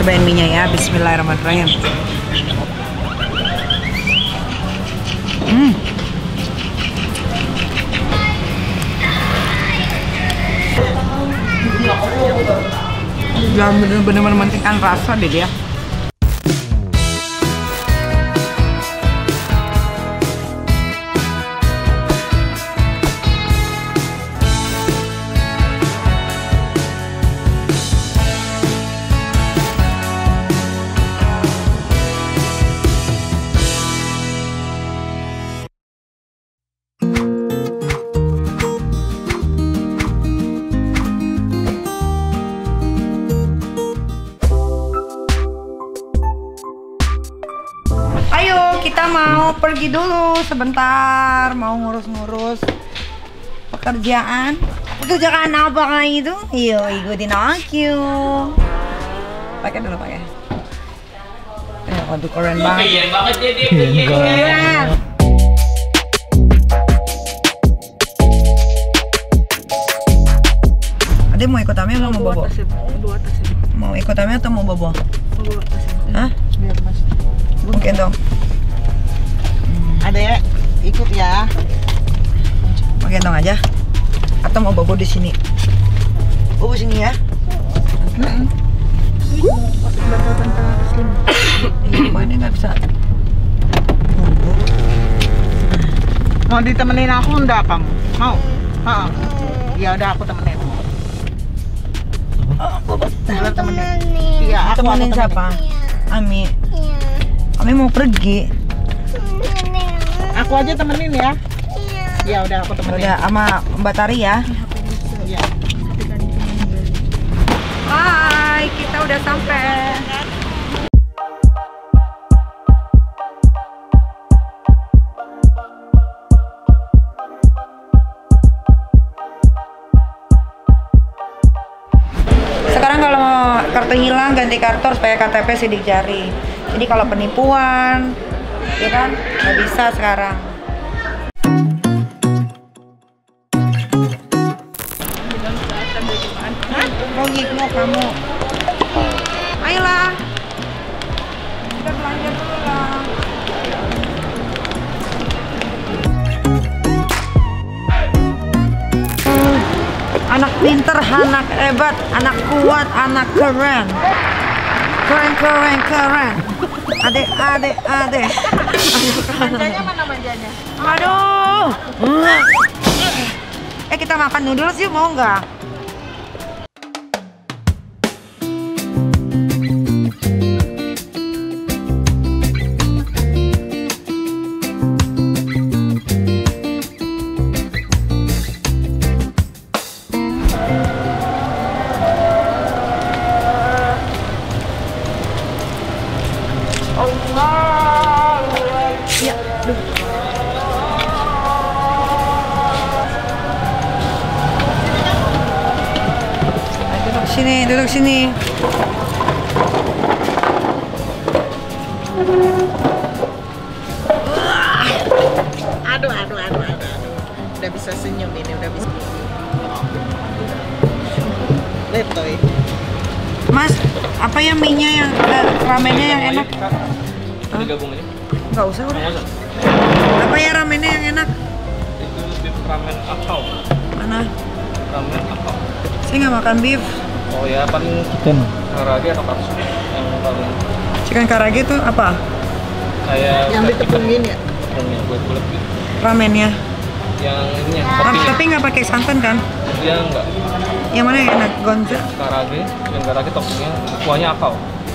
Cobain mie-nya ya, bismillahirrahmanirrahim. Jangan bener-bener mementingkan rasa deh dia. Kita mau pergi dulu sebentar, mau ngurus-ngurus pekerjaan apa kayak itu. Yuk ikutin aku. Pakai dulu pakai. Waduh keren banget. Keren banget jadi. Keren. Adek mau ikut Ami atau mau bobo? Mau ikut Ami atau mau bobo? Hah? Mungkin dong. Adek, ikut ya. Mau gendong aja? Atau mau bobo di sini? Bobo sini ya? Ini nggak bisa. Mau ditemenin aku enggak kamu? Mau? Ya udah aku temenin. Boleh temenin. Iya, aku Temenin siapa? Ami. Ami mau pergi. Aku aja temenin ya. Ya udah aku temenin. Udah sama Mbak Tari ya. Iya. Hai, kita udah sampai. Sekarang kalau mau kartu hilang ganti kartu harus pakai KTP sidik jari. Jadi kalau penipuan, ya kan nggak bisa sekarang. Mau kamu. Ayolah. Kita belanja dulu lah. Anak pinter, anak hebat, anak kuat, anak keren. Keren. Adek. Manjanya mana manjanya? Aduh. Kita makan noodles yuk, mau nggak? Duduk sini. Aduh. Udah bisa senyum ini, udah bisa. Letoy. Mas, apa ya mie-nya yang ramennya yang enak? Ini gabung aja. Nggak usah udah. Apa ya ramennya yang enak? Itu beef ramen akau. Mana? Ramen akau. Saya nggak makan beef. Oh ya, paling chicken karage atau katsu yang paling. Chicken karage itu apa? Kayak Yang ditepungin ya? Tepungin bulat gitu. Ramennya. Yang ini ya, Tapi nggak pakai santan kan? dia enggak. Yang mana yang enak? Gonza? Karage, chicken karage toppingnya kuahnya akau.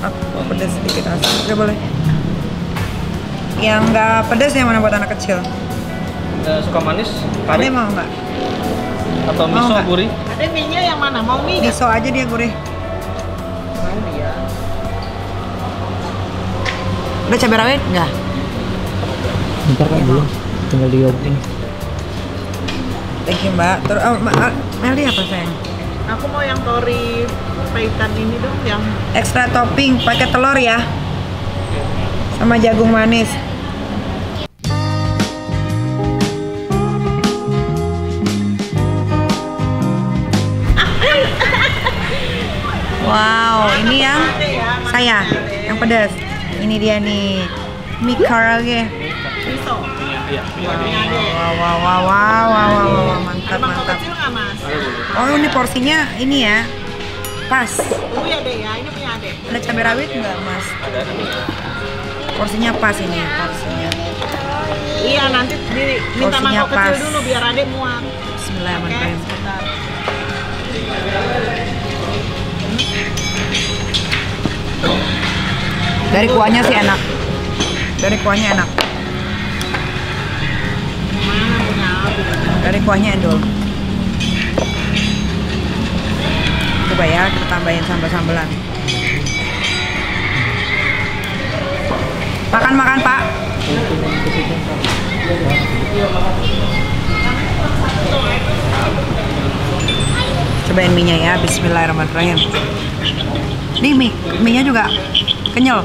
Aku pedas sedikit rasa. Oke boleh. Yang nggak pedas yang mana buat anak kecil? Suka manis, Ade kari mau nggak? atau Mau miso nggak? gurih. Ada mie-nya yang mana? Mau mie nggak? Miso aja dia gurih. Mau ya. Udah cabai rawit nggak? Bentar kan belum, tinggal diobrolin. Thank you mbak. Terus Meldi apa sayang? Aku mau yang tori paitan ini dong, yang Extra topping pakai telur ya, sama jagung manis. Wow, ini yang saya, yang pedas. Ini dia nih, mie karaage. Miso. Wow, mantap, Ada mangkok mantap. kecil nggak, Mas? Oh, ini porsinya ini ya, pas. Ini ya, Dek ya. Ini punya Adek. Ada cabai rawit nggak, Mas? Porsinya pas ini, porsinya. Iya, nanti minta Porsinya mangkok kecil pas. dulu biar Adek muat. Oke, Bismillahirrahmanirrahim. sebentar. Dari kuahnya sih enak. Dari kuahnya enak. Mana punya Adek? Dari kuahnya endol. Coba ya, kita tambahin sambal-sambalan. Makan, Pak. Cobain mie-nya ya, bismillahirrahmanirrahim. Nih mie-nya juga kenyal.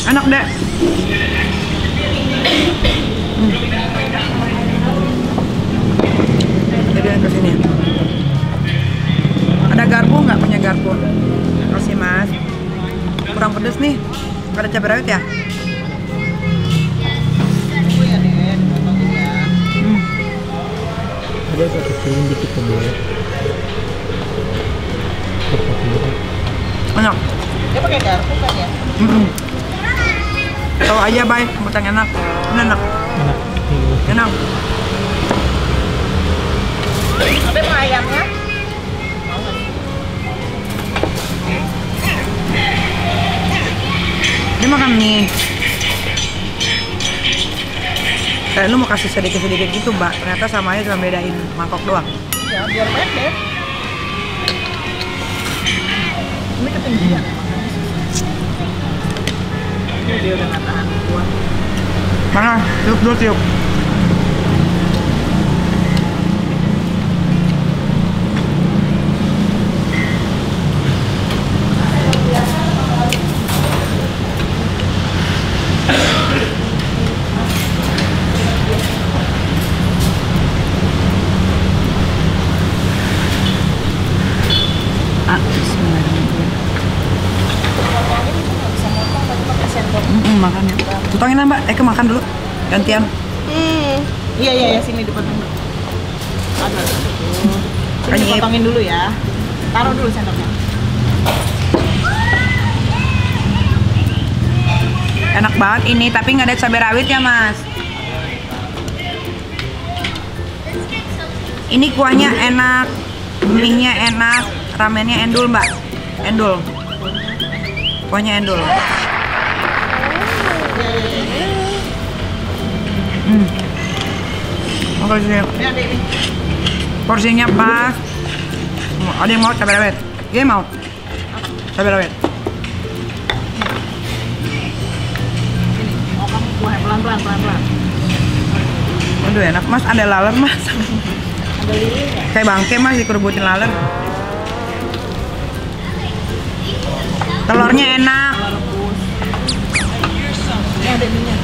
Enak deh. Jadi ke sini. Ada garpu nggak? Punya garpu? Kasih Mas. Kurang pedes nih. Ada cabai rawit ya? Tunggu ya, Dek. Dipotongin ya. Ada agak kecilin dikit ke bawah. Enak. Dia pakai garpu kan ya? Tahu aja, Bay. Butang enak. Ini enak. Enak. Enak. Tapi mau ayamnya? Dia makan mie. Kayak lu mau kasih sedikit-sedikit gitu, Mbak. Ternyata sama aja, cuma bedain mangkok doang. Ya, biar pendek. Ini ketinggian. Dia udah nggak tahan kuat. Mana? Tiup dulu, tiup. Makan ya. Tutongin lah, Mbak. Makan dulu. Gantian. Iya, sini dipotong dulu. Aduh. Sini Anjing. dipotongin dulu ya. Taruh dulu sendoknya. Enak banget ini, tapi nggak ada cabai rawit ya, Mas. Ini kuahnya enak, mie-nya enak, ramennya endul, Mbak. Endul. Kuahnya endul. Oke sih. Ini ada ini. Porsinya pas. Ada yang mau cabai rawit? Dia mau cabai rawit. Oh, kamu kuah pelan-pelan. Aduh enak, Mas. Ada laler, Mas. Ada lilin ya? Kayak bangke, Mas, dikerubutin laler. Telurnya enak. Ini ada minyak.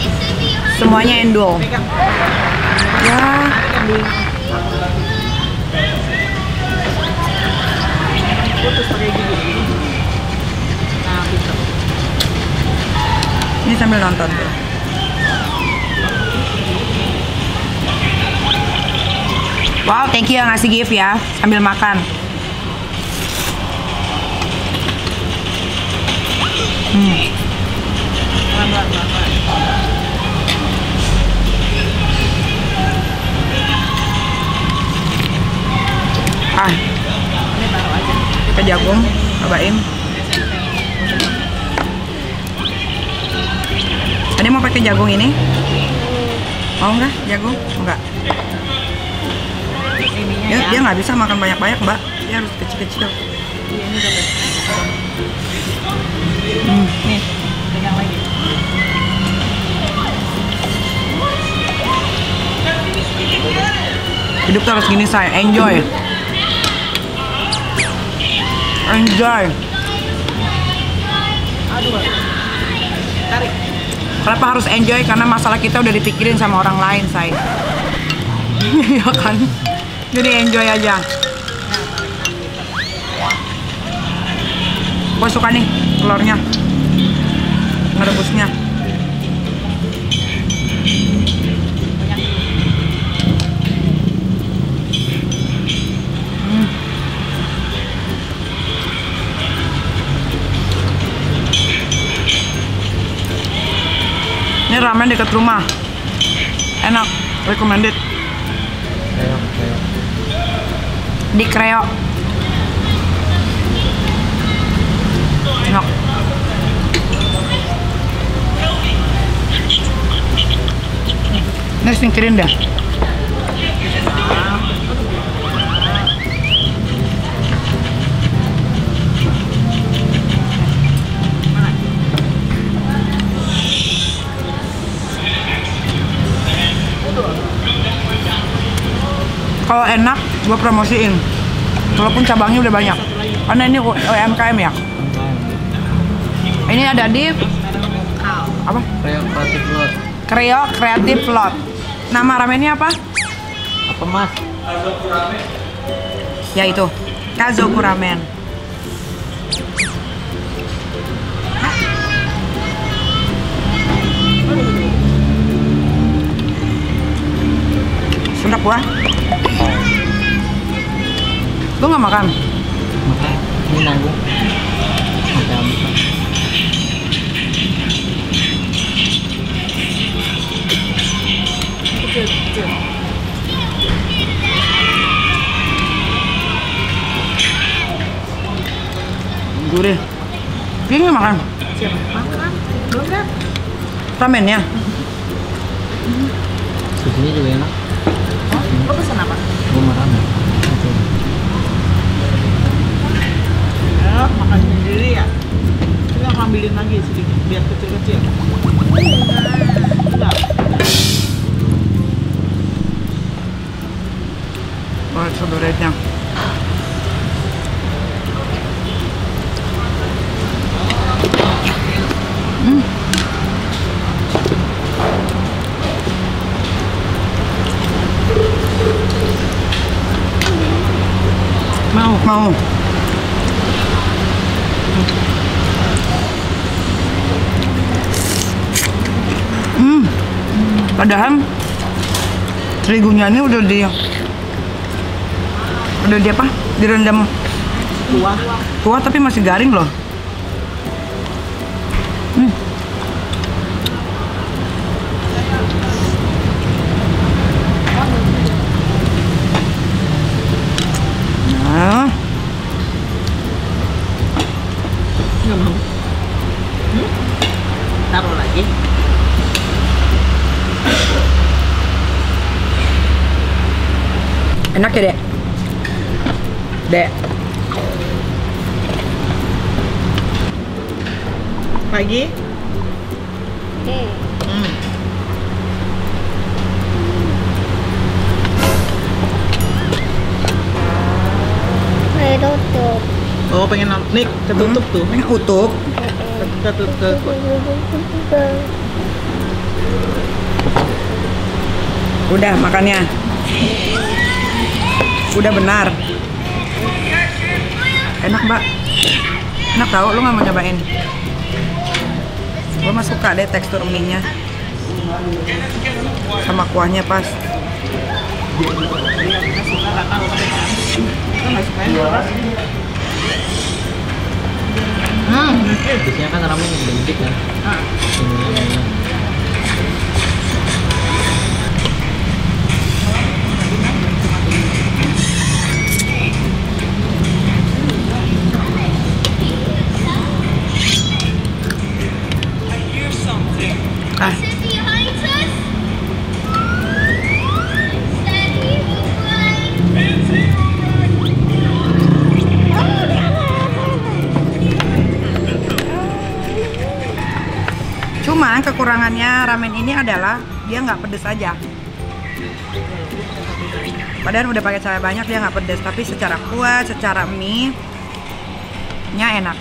Semuanya endul. Pegang. Ya. Pegang dulu. Putus pakai gigi. Nah, gitu. Ini sambil nonton tuh. Wow, thank you yang ngasih gift ya, sambil makan. Pelan-pelan. Ini taruh aja. Ke jagung, cobain. Tadi mau pakai jagung ini? Mau nggak jagung? Enggak. Ininya Dia, ya. dia nggak bisa makan banyak-banyak, Mbak. Dia harus kecil-kecil. Iya, ini udah Nih, pegang lagi. Hidup tuh harus gini, say. Enjoy. Enjoy. Aduh. Tarik. Kenapa harus enjoy? Karena masalah kita udah dipikirin sama orang lain, say. Iya kan? Jadi enjoy aja. Gue suka nih telurnya, ngerebusnya. Ini ramen dekat rumah, enak, recommended. Di Kreo. Enak. Ini singkirin dah. Kalau enak, gue promosiin. Walaupun cabangnya udah banyak. Karena ini UMKM ya. Ini ada di apa? Kreo Creative Lot. Nama ramennya apa? Apa mas? Ya itu, Kazoku Ramen. Sedap gua. Lu nggak makan? Makan. Ini nanggung. Sampai habis. Gurih. Dia nggak makan? Siapa? Makan. Belum kan? Ramennya? Susunya juga enak. Lo pesen apa? Gue marah. Ya, makan sendiri ya. Kita ambilin lagi sedikit biar kecil-kecil. Enggak. Oh, saudaranya. Mau. Padahal terigunya ini udah di apa? Direndam kuah tapi masih garing loh. Nah. Nggak mau. Taruh lagi. Enak ya, Dek? Dek. Pagi? Tutup. Oh, pengen nih ketutup tuh. Ini utup. Ketutup. Udah makannya. Udah benar. Enak, Mbak. Enak tau, lu nggak mau nyobain? Gue mah suka deh tekstur mie-nya. Sama kuahnya pas. Biasanya kan ramen gede kan. Cuma kekurangannya ramen ini adalah dia nggak pedes aja. Padahal udah pakai cabai banyak dia nggak pedes, tapi secara kuah, secara mie-nya enak.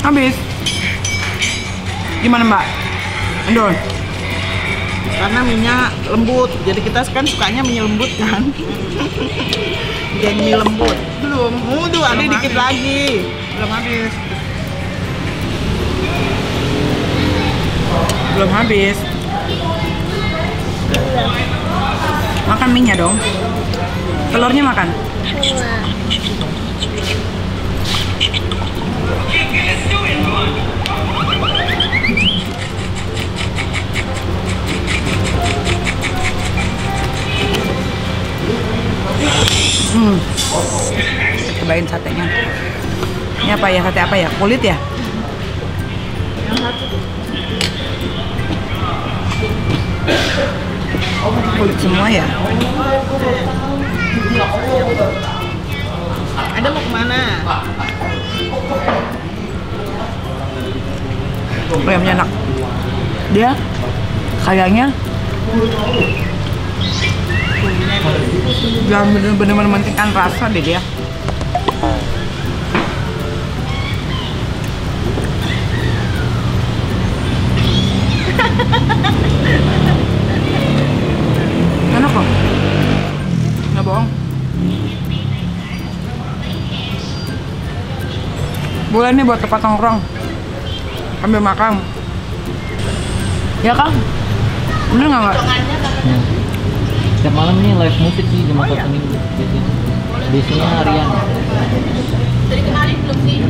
Habis. Gimana Mbak? Endon? Karena minyak lembut, jadi kita kan sukanya mie lembut kan. Jadi mie lembut. Belum. Udah ada dikit lagi. Belum habis. Belum habis. Makan mie-nya dong. Telurnya makan. Cobain satenya. Ini apa ya? Sate apa ya? Kulit ya? Kulit semua ya? Ada mau kemana? Ayamnya enak. Dia kayaknya yang bener-bener mementingkan rasa deh dia. Enak kok. Nggak bohong. Boleh nih buat tempat nongkrong sambil makan. Ya Kang? Bener nggak? Tiap malam ini live musik sih jam 4 minggu biasanya. Biasanya harian. Dari kemarin belum sih?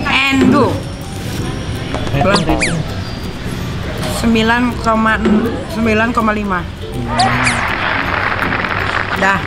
And go. Rating. 9,5. Dah.